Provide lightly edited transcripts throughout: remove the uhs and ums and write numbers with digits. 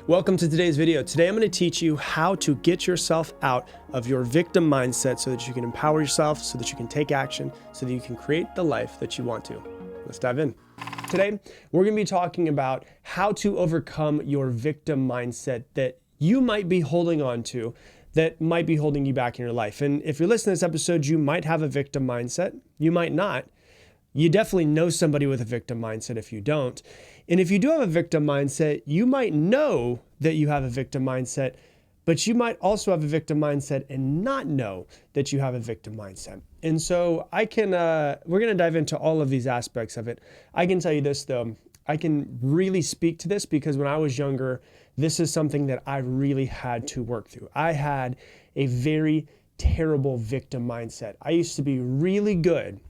Welcome to today's video. Today I'm going to teach you how to get yourself out of your victim mindset so that you can empower yourself, so that you can take action, so that you can create the life that you want to. Let's dive in. Today, we're going to be talking about how to overcome your victim mindset that you might be holding on to, that might be holding you back in your life. And if you're listening to this episode, you might have a victim mindset. You might not. You definitely know somebody with a victim mindset if you don't. And if you do have a victim mindset, you might know that you have a victim mindset, but you might also have a victim mindset and not know that you have a victim mindset. And so we're going to dive into all of these aspects of it. I can tell you this though, I can really speak to this because when I was younger, this is something that I really had to work through. I had a very terrible victim mindset. I used to be really good,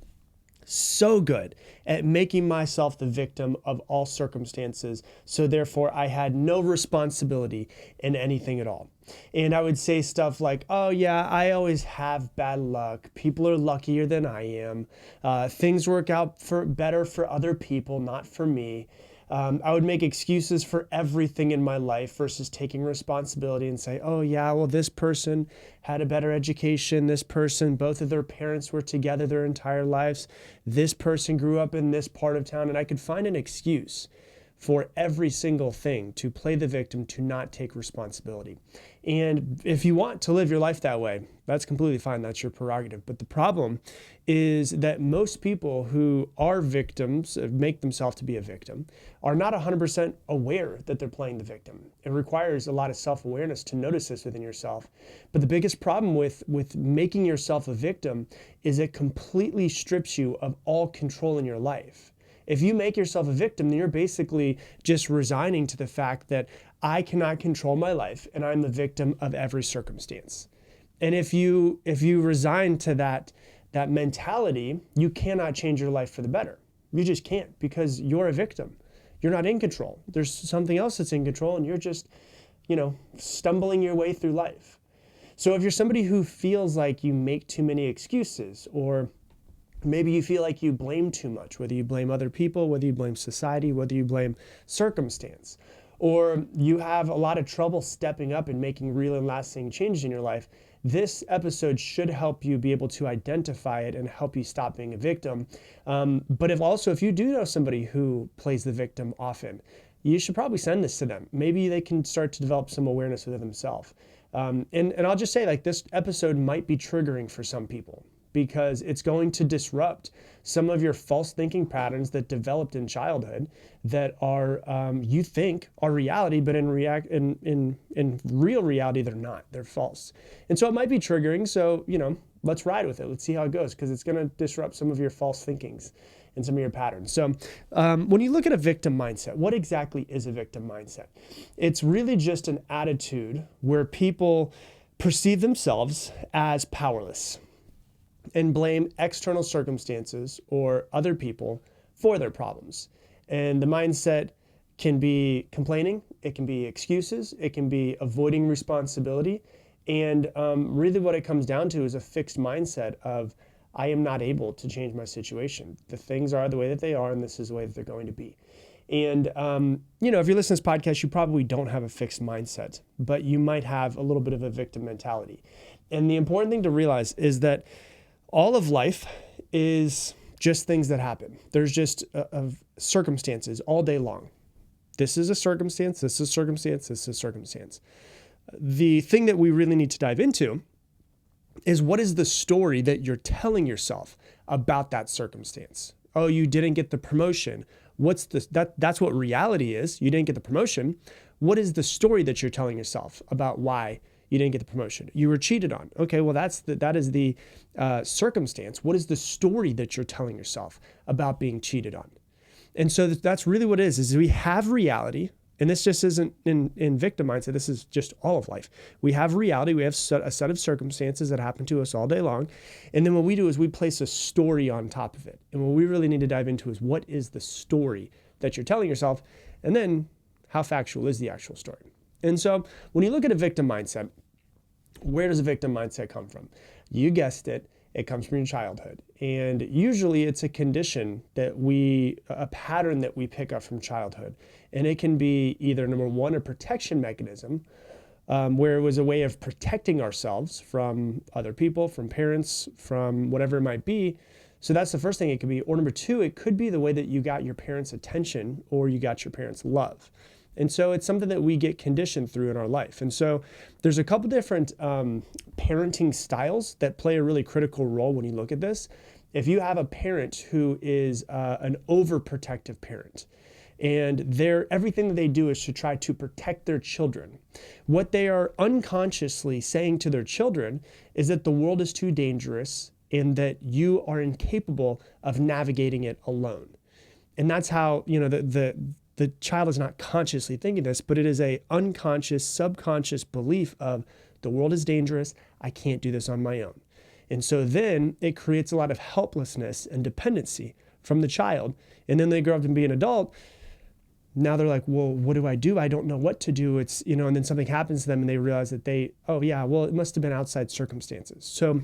so good at making myself the victim of all circumstances. So therefore I had no responsibility in anything at all. And I would say stuff like, oh yeah, I always have bad luck. People are luckier than I am. Things work out better for other people, not for me. I would make excuses for everything in my life versus taking responsibility and say, oh yeah, well, this person had a better education. This person, both of their parents were together their entire lives. This person grew up in this part of town. And I could find an excuse for every single thing to play the victim, to not take responsibility. And if you want to live your life that way, that's completely fine. That's your prerogative. But the problem is that most people who are victims, make themselves to be a victim, are not 100% aware that they're playing the victim. It requires a lot of self-awareness to notice this within yourself. But the biggest problem with making yourself a victim is it completely strips you of all control in your life. If you make yourself a victim, then you're basically just resigning to the fact that I cannot control my life and I'm the victim of every circumstance. And if you resign to that mentality, you cannot change your life for the better. You just can't, because you're a victim. You're not in control. There's something else that's in control and you're just, stumbling your way through life. So if you're somebody who feels like you make too many excuses, or maybe you feel like you blame too much, whether you blame other people, whether you blame society, whether you blame circumstance, or you have a lot of trouble stepping up and making real and lasting changes in your life, this episode should help you be able to identify it and help you stop being a victim. But if you do know somebody who plays the victim often, you should probably send this to them. Maybe they can start to develop some awareness within themselves. And I'll just say, this episode might be triggering for some people, because it's going to disrupt some of your false thinking patterns that developed in childhood that are, you think are reality, but in real reality, they're not. They're false. And so it might be triggering. So, let's ride with it. Let's see how it goes, because it's going to disrupt some of your false thinkings and some of your patterns. So when you look at a victim mindset, what exactly is a victim mindset? It's really just an attitude where people perceive themselves as powerless and blame external circumstances or other people for their problems. And the mindset can be complaining, it can be excuses, it can be avoiding responsibility. And really what it comes down to is a fixed mindset of, I am not able to change my situation. The things are the way that they are, and this is the way that they're going to be. And, if you listen to this podcast, you probably don't have a fixed mindset, but you might have a little bit of a victim mentality. And the important thing to realize is that all of life is just things that happen. There's just circumstances all day long. This is a circumstance, this is a circumstance, this is a circumstance. The thing that we really need to dive into is, what is the story that you're telling yourself about that circumstance? Oh, you didn't get the promotion. That's what reality is. You didn't get the promotion. What is the story that you're telling yourself about why you didn't get the promotion? You were cheated on. Okay, well, that is the circumstance. What is the story that you're telling yourself about being cheated on? And so that's really what it is we have reality. And this just isn't in victim mindset. This is just all of life. We have reality. We have a set of circumstances that happen to us all day long. And then what we do is we place a story on top of it. And what we really need to dive into is, what is the story that you're telling yourself? And then how factual is the actual story? And so when you look at a victim mindset, where does a victim mindset come from? You guessed it. It comes from your childhood. And usually it's a condition a pattern that we pick up from childhood. And it can be either, number one, a protection mechanism, where it was a way of protecting ourselves from other people, from parents, from whatever it might be. So that's the first thing it could be. Or number two, it could be the way that you got your parents' attention or you got your parents' love. And so it's something that we get conditioned through in our life. And so there's a couple different parenting styles that play a really critical role when you look at this. If you have a parent who is an overprotective parent, and everything that they do is to try to protect their children, what they are unconsciously saying to their children is that the world is too dangerous and that you are incapable of navigating it alone. And that's how, the child is not consciously thinking this, but it is a unconscious, subconscious belief of the world is dangerous, I can't do this on my own. And so then it creates a lot of helplessness and dependency from the child. And then they grow up and be an adult. Now they're like, well, what do? I don't know what to do. It's, and then something happens to them and they realize that it must have been outside circumstances. So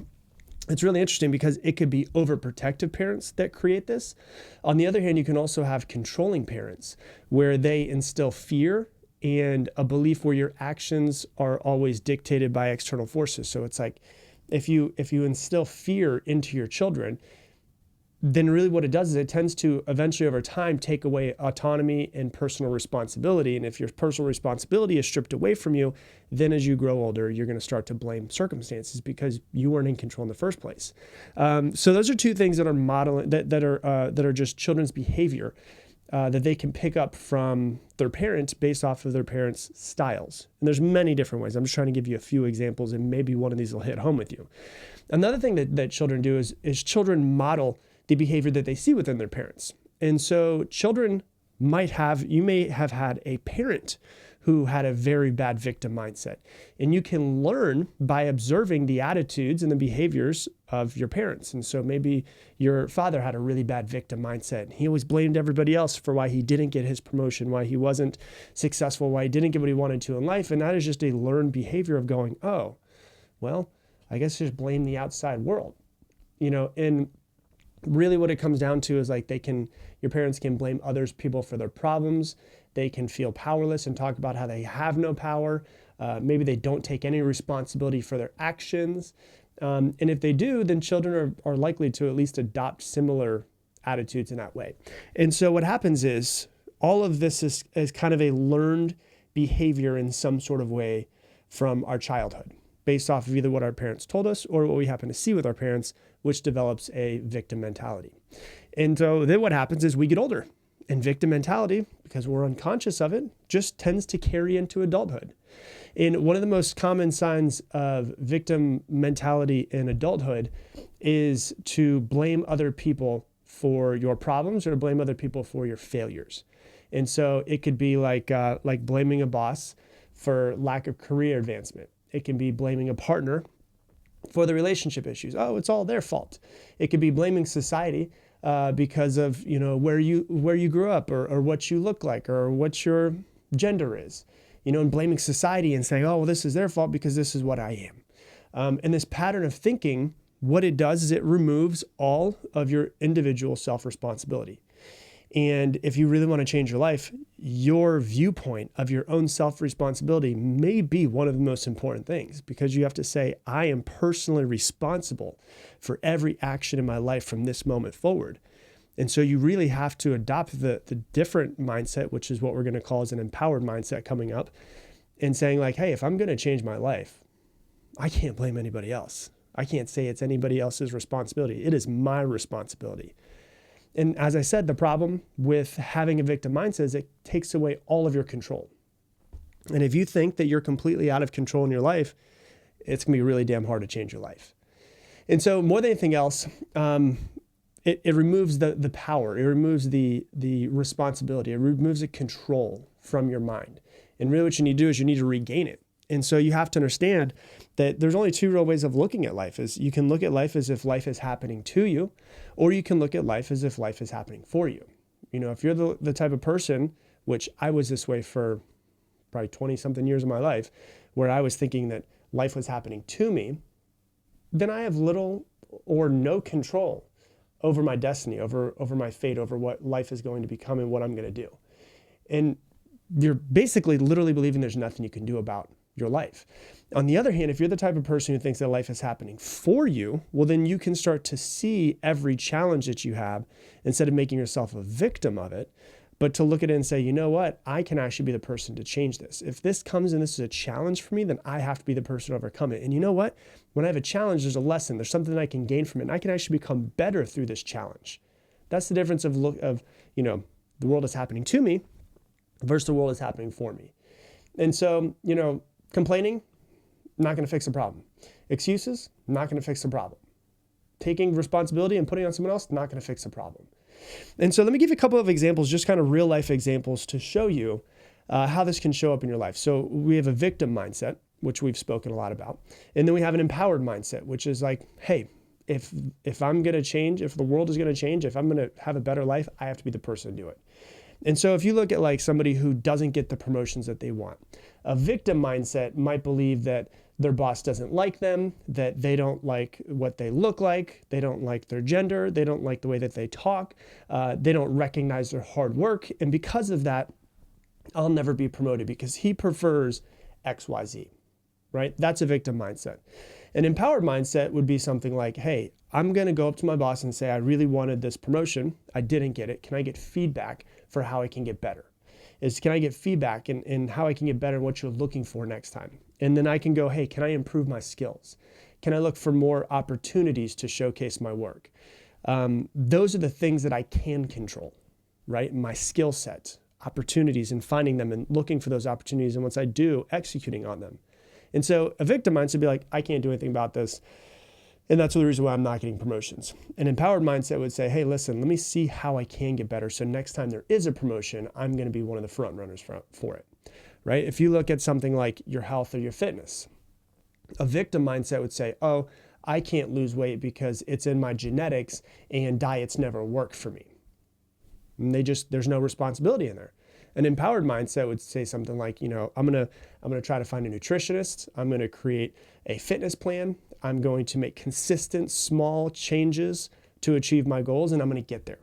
it's really interesting because it could be overprotective parents that create this. On the other hand, you can also have controlling parents where they instill fear and a belief where your actions are always dictated by external forces. So it's like if you instill fear into your children, then really what it does is it tends to eventually over time take away autonomy and personal responsibility. And if your personal responsibility is stripped away from you, then as you grow older, you're going to start to blame circumstances because you weren't in control in the first place. So those are two things that are modeling that are just children's behavior that they can pick up from their parents based off of their parents' styles. And there's many different ways. I'm just trying to give you a few examples and maybe one of these will hit home with you. Another thing that children do is children model the behavior that they see within their parents. And so children you may have had a parent who had a very bad victim mindset. And you can learn by observing the attitudes and the behaviors of your parents. And so maybe your father had a really bad victim mindset. He always blamed everybody else for why he didn't get his promotion, why he wasn't successful, why he didn't get what he wanted to in life. And that is just a learned behavior of going, oh, well, I guess just blame the outside world. And really what it comes down to is like your parents can blame others, people for their problems. They can feel powerless and talk about how they have no power. Maybe they don't take any responsibility for their actions. And if they do, then children are likely to at least adopt similar attitudes in that way. And so what happens is all of this is kind of a learned behavior in some sort of way from our childhood, based off of either what our parents told us or what we happen to see with our parents, which develops a victim mentality. And so then what happens is we get older, and victim mentality, because we're unconscious of it, just tends to carry into adulthood. And one of the most common signs of victim mentality in adulthood is to blame other people for your problems or to blame other people for your failures. And so it could be like blaming a boss for lack of career advancement. It can be blaming a partner for the relationship issues. Oh, it's all their fault. It could be blaming society because of where you grew up or what you look like or what your gender is. And blaming society and saying, oh, well, this is their fault because this is what I am. And this pattern of thinking, what it does is it removes all of your individual self-responsibility. And if you really want to change your life, your viewpoint of your own self-responsibility may be one of the most important things, because you have to say, I am personally responsible for every action in my life from this moment forward. And so you really have to adopt the different mindset, which is what we're going to call as an empowered mindset coming up, and saying like, hey, if I'm going to change my life, I can't blame anybody else. I can't say it's anybody else's responsibility. It is my responsibility. And as I said, the problem with having a victim mindset is it takes away all of your control. And if you think that you're completely out of control in your life, it's going to be really damn hard to change your life. And so more than anything else, it removes the power. It removes the responsibility. It removes the control from your mind. And really what you need to do is you need to regain it. And so you have to understand that there's only two real ways of looking at life. Is you can look at life as if life is happening to you, or you can look at life as if life is happening for you. If you're the type of person, which I was this way for probably 20 something years of my life, where I was thinking that life was happening to me, then I have little or no control over my destiny, over my fate, over what life is going to become and what I'm going to do. And you're basically literally believing there's nothing you can do about your life. On the other hand, if you're the type of person who thinks that life is happening for you, well, then you can start to see every challenge that you have instead of making yourself a victim of it, but to look at it and say, you know what, I can actually be the person to change this. If this comes and this is a challenge for me, then I have to be the person to overcome it. And you know what? When I have a challenge, there's a lesson, there's something that I can gain from it, and I can actually become better through this challenge. That's the difference of the world is happening to me versus the world is happening for me. And so, complaining, not going to fix the problem. Excuses, not going to fix the problem. Taking responsibility and putting it on someone else, not going to fix the problem. And so let me give you a couple of examples, just kind of real life examples to show you how this can show up in your life. So we have a victim mindset, which we've spoken a lot about. And then we have an empowered mindset, which is like, hey, if I'm going to change, if the world is going to change, if I'm going to have a better life, I have to be the person to do it. And so if you look at like somebody who doesn't get the promotions that they want, a victim mindset might believe that their boss doesn't like them, that they don't like what they look like, they don't like their gender, they don't like the way that they talk, they don't recognize their hard work. And because of that, I'll never be promoted because he prefers XYZ, right? That's a victim mindset. An empowered mindset would be something like, hey, I'm going to go up to my boss and say, I really wanted this promotion. I didn't get it. Can I get feedback for how I can get better? Can I get feedback in how I can get better and what you're looking for next time? And then I can go, hey, can I improve my skills? Can I look for more opportunities to showcase my work? Those are the things that I can control, right? My skill set, opportunities, and finding them and looking for those opportunities. And once I do, executing on them. And so a victim mindset would be like, I can't do anything about this. And that's the reason why I'm not getting promotions. An empowered mindset would say, hey, listen, let me see how I can get better. So next time there is a promotion, I'm going to be one of the front runners for it, right? If you look at something like your health or your fitness, a victim mindset would say, oh, I can't lose weight because it's in my genetics and diets never work for me. And there's no responsibility in there. An empowered mindset would say something like, I'm going to try to find a nutritionist. I'm going to create a fitness plan. I'm going to make consistent small changes to achieve my goals, and I'm going to get there,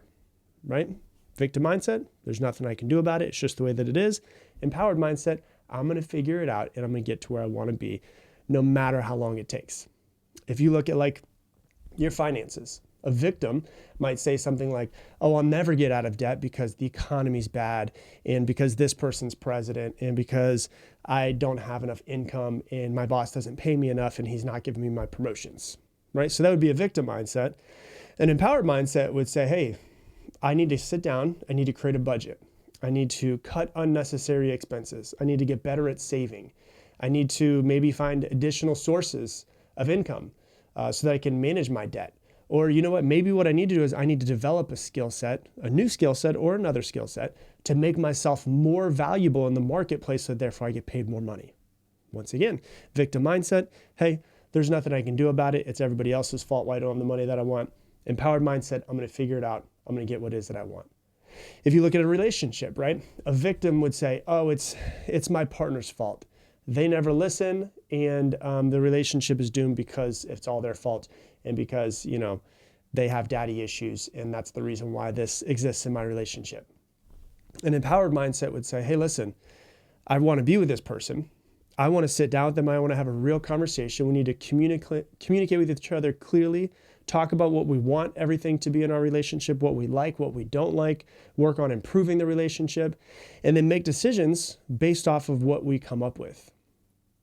right? Victim mindset, there's nothing I can do about it. It's just the way that it is. Empowered mindset, I'm going to figure it out, and I'm going to get to where I want to be, no matter how long it takes. If you look at like your finances, a victim might say something like, oh, I'll never get out of debt because the economy's bad and because this person's president and because I don't have enough income and my boss doesn't pay me enough and he's not giving me my promotions, right? So that would be a victim mindset. An empowered mindset would say, hey, I need to sit down. I need to create a budget. I need to cut unnecessary expenses. I need to get better at saving. I need to maybe find additional sources of income so that I can manage my debt. Or you know what, maybe what I need to do is I need to develop a skill set, a new skill set or another skill set to make myself more valuable in the marketplace so therefore I get paid more money. Once again, victim mindset, hey, there's nothing I can do about it. It's everybody else's fault why I don't have the money that I want. Empowered mindset, I'm going to figure it out. I'm going to get what it is that I want. If you look at a relationship, right? A victim would say, oh, it's my partner's fault. They never listen and the relationship is doomed because it's all their fault and because, they have daddy issues and that's the reason why this exists in my relationship. An empowered mindset would say, hey, listen, I want to be with this person. I want to sit down with them. I want to have a real conversation. We need to communicate with each other clearly, talk about what we want everything to be in our relationship, what we like, what we don't like, work on improving the relationship, and then make decisions based off of what we come up with.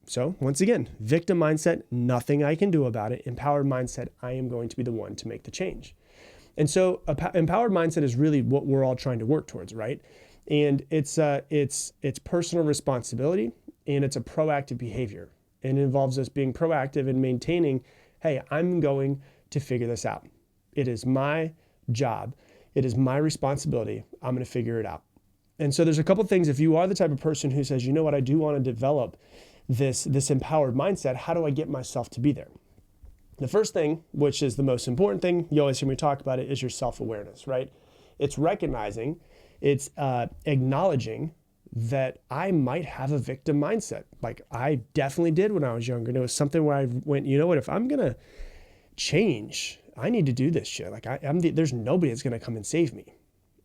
So once again, victim mindset, nothing I can do about it. Empowered mindset, I am going to be the one to make the change. And so empowered mindset is really what we're all trying to work towards, right? And it's personal responsibility and it's a proactive behavior. And it involves us being proactive and maintaining, hey, I'm going to figure this out. It is my job. It is my responsibility. I'm going to figure it out. And so there's a couple things. If you are the type of person who says, you know what, I do want to develop this empowered mindset, how do I get myself to be there? The first thing, which is the most important thing, you always hear me talk about it, is your self-awareness, right? It's recognizing, it's acknowledging that I might have a victim mindset. Like I definitely did when I was younger. And it was something where I went, you know what, if I'm going to change. I need to do this shit. Like there's nobody that's going to come and save me.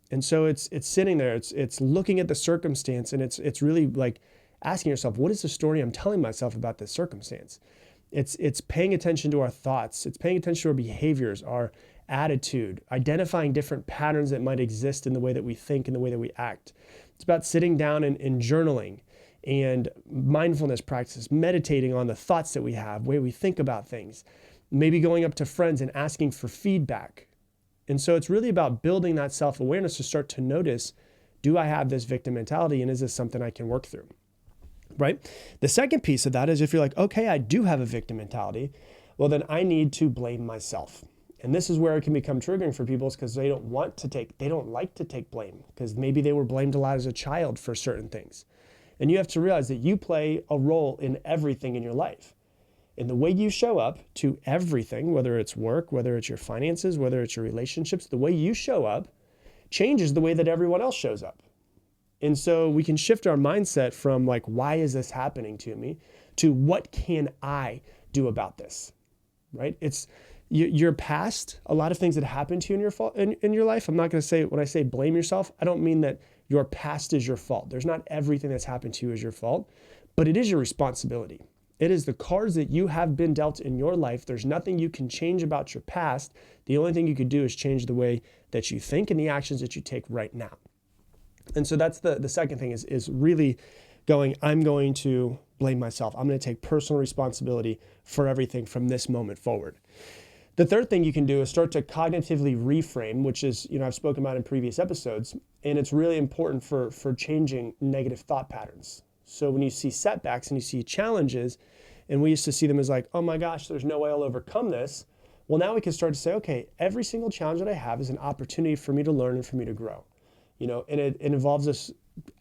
And so it's sitting there, it's looking at the circumstance, and it's really like asking yourself, what is the story I'm telling myself about this circumstance? It's paying attention to our thoughts. It's paying attention to our behaviors, our attitude, identifying different patterns that might exist in the way that we think and the way that we act. It's about sitting down and journaling and mindfulness practices, meditating on the thoughts that we have, the way we think about things, maybe going up to friends and asking for feedback. And so it's really about building that self-awareness to start to notice, do I have this victim mentality, and is this something I can work through? Right? The second piece of that is if you're like, okay, I do have a victim mentality, well, then I need to blame myself. And this is where it can become triggering for people, is because they don't like to take blame, because maybe they were blamed a lot as a child for certain things. And you have to realize that you play a role in everything in your life. And the way you show up to everything, whether it's work, whether it's your finances, whether it's your relationships, the way you show up changes the way that everyone else shows up. And so we can shift our mindset from like, why is this happening to me, to what can I do about this, right? It's your past, a lot of things that happened to you in your life. I'm not going to say, when I say blame yourself, I don't mean that your past is your fault. There's not everything that's happened to you is your fault, but it is your responsibility. It is the cards that you have been dealt in your life. There's nothing you can change about your past. The only thing you could do is change the way that you think and the actions that you take right now. And so that's the second thing is really going, I'm going to blame myself. I'm going to take personal responsibility for everything from this moment forward. The third thing you can do is start to cognitively reframe, which is, I've spoken about in previous episodes, and it's really important for changing negative thought patterns. So when you see setbacks and you see challenges, and we used to see them as like, oh my gosh, there's no way I'll overcome this. Well, now we can start to say, okay, every single challenge that I have is an opportunity for me to learn and for me to grow. And it involves us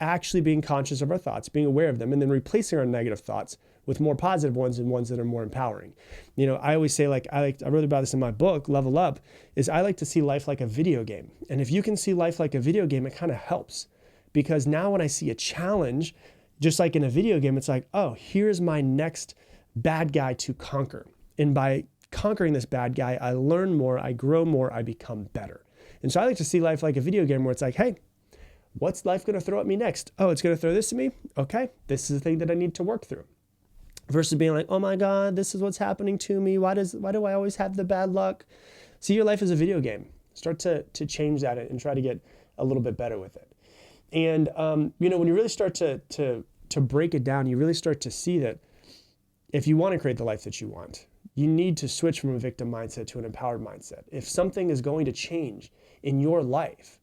actually being conscious of our thoughts, being aware of them, and then replacing our negative thoughts with more positive ones and ones that are more empowering. I always say, I wrote about this in my book, Level Up, is I like to see life like a video game. And if you can see life like a video game, it kind of helps. Because now when I see a challenge, just like in a video game, it's like, oh, here's my next bad guy to conquer. And by conquering this bad guy, I learn more, I grow more, I become better. And so I like to see life like a video game where it's like, hey, what's life going to throw at me next? Oh, it's going to throw this at me? Okay, this is the thing that I need to work through. Versus being like, oh my God, this is what's happening to me. Why do I always have the bad luck? See your life as a video game. Start to change that and try to get a little bit better with it. And, when you really start to break it down, you really start to see that if you want to create the life that you want, you need to switch from a victim mindset to an empowered mindset. If something is going to change in your life,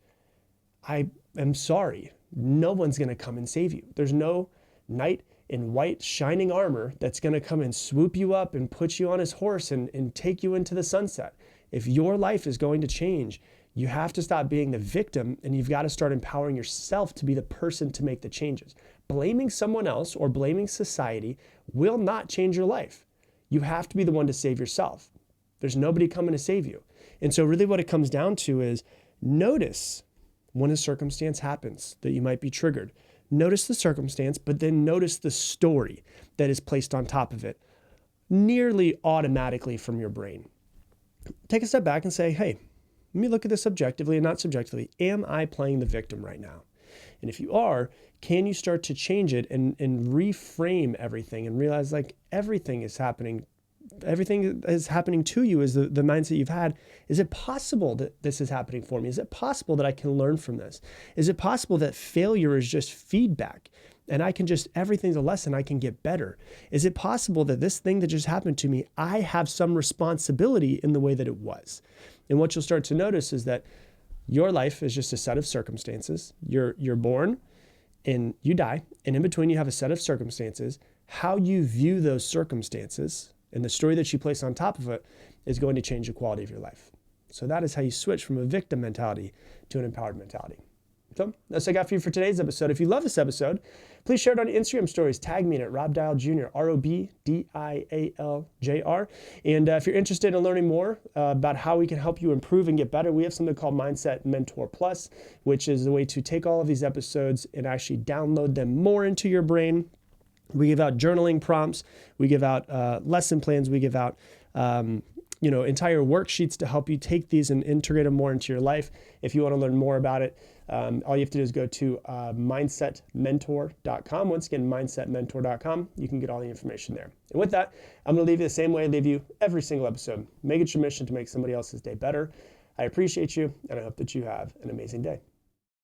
I am sorry, no one's going to come and save you. There's no knight in white shining armor that's going to come and swoop you up and put you on his horse and take you into the sunset. If your life is going to change, you have to stop being the victim, and you've got to start empowering yourself to be the person to make the changes. Blaming someone else or blaming society will not change your life. You have to be the one to save yourself. There's nobody coming to save you. And so really what it comes down to is notice when a circumstance happens that you might be triggered. Notice the circumstance, but then notice the story that is placed on top of it nearly automatically from your brain. Take a step back and say, hey, let me look at this objectively and not subjectively. Am I playing the victim right now? And if you are, can you start to change it and reframe everything and realize like everything is happening to you is the mindset you've had. Is it possible that this is happening for me? Is it possible that I can learn from this? Is it possible that failure is just feedback and everything's a lesson, I can get better? Is it possible that this thing that just happened to me, I have some responsibility in the way that it was? And what you'll start to notice is that your life is just a set of circumstances. You're born and you die, and in between you have a set of circumstances. How you view those circumstances and the story that you place on top of it is going to change the quality of your life. So that is how you switch from a victim mentality to an empowered mentality. So that's what I got for you for today's episode. If you love this episode, please share it on Instagram stories. Tag me in it, Rob Dial Jr., ROBDIALJR. And if you're interested in learning more about how we can help you improve and get better, we have something called Mindset Mentor Plus, which is a way to take all of these episodes and actually download them more into your brain. We give out journaling prompts. We give out lesson plans. We give out entire worksheets to help you take these and integrate them more into your life. If you want to learn more about it, all you have to do is go to mindsetmentor.com. Once again, mindsetmentor.com. You can get all the information there. And with that, I'm going to leave you the same way I leave you every single episode. Make it your mission to make somebody else's day better. I appreciate you, and I hope that you have an amazing day.